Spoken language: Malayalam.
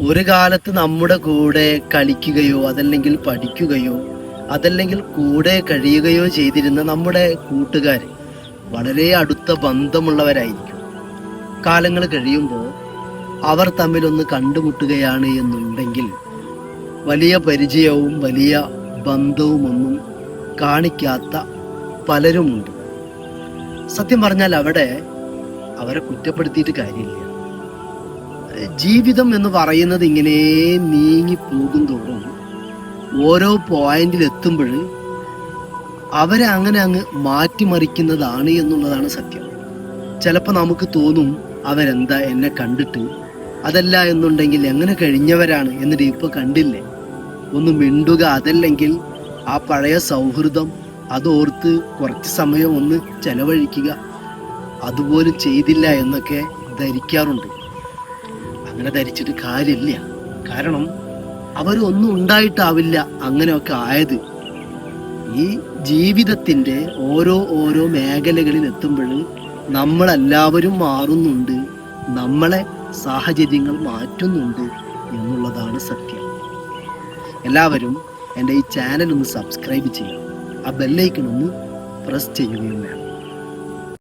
ഒരു കാലത്ത് നമ്മുടെ കൂടെ കളിക്കുകയോ അതല്ലെങ്കിൽ പഠിക്കുകയോ അതല്ലെങ്കിൽ കൂടെ കഴിയുകയോ ചെയ്തിരുന്ന നമ്മുടെ കൂട്ടുകാർ വളരെ അടുത്ത ബന്ധമുള്ളവരായിരിക്കും. കാലങ്ങൾ കഴിയുമ്പോൾ അവർ തമ്മിലൊന്ന് കണ്ടുമുട്ടുകയാണ് എന്നുണ്ടെങ്കിൽ വലിയ പരിചയവും വലിയ ബന്ധവുമൊന്നും കാണിക്കാത്ത പലരുമുണ്ട്. സത്യം പറഞ്ഞാൽ അവരെ കുറ്റപ്പെടുത്തിയിട്ട് കാര്യമില്ല. ജീവിതം എന്ന് പറയുന്നത് ഇങ്ങനെ നീങ്ങി പോകും തോറും ഓരോ പോയിന്റിൽ എത്തുമ്പോൾ അവരെ അങ്ങനെ അങ്ങ് മാറ്റിമറിക്കുന്നതാണ് എന്നുള്ളതാണ് സത്യം. ചിലപ്പോൾ നമുക്ക് തോന്നും അവരെന്താ എന്നെ കണ്ടിട്ട്, അതല്ല എന്നുണ്ടെങ്കിൽ എങ്ങനെ കഴിഞ്ഞവരാണ് എന്നിട്ട് ഇപ്പൊ കണ്ടില്ലേ ഒന്ന് മിണ്ടുക, അതല്ലെങ്കിൽ ആ പഴയ സൗഹൃദം അതോർത്ത് കുറച്ച് സമയം ഒന്ന് ചെലവഴിക്കുക, അതുപോലും ചെയ്തില്ല എന്നൊക്കെ ധരിക്കാറുണ്ട്. അങ്ങനെ ധരിച്ചിട്ട് കാര്യമില്ല. കാരണം അവരൊന്നും ഉണ്ടായിട്ടാവില്ല അങ്ങനെയൊക്കെ ആയത്. ഈ ജീവിതത്തിൻ്റെ ഓരോ മേഖലകളിൽ എത്തുമ്പോൾ നമ്മളെല്ലാവരും മാറുന്നുണ്ട്, നമ്മളെ സാഹചര്യങ്ങൾ മാറ്റുന്നുണ്ട് എന്നുള്ളതാണ് സത്യം. എല്ലാവരും എൻ്റെ ഈ ചാനൽ ഒന്ന് സബ്സ്ക്രൈബ് ചെയ്യുക, ആ ബെല്ലൈക്കൺ ഒന്ന് പ്രസ് ചെയ്യുകയും വേണം.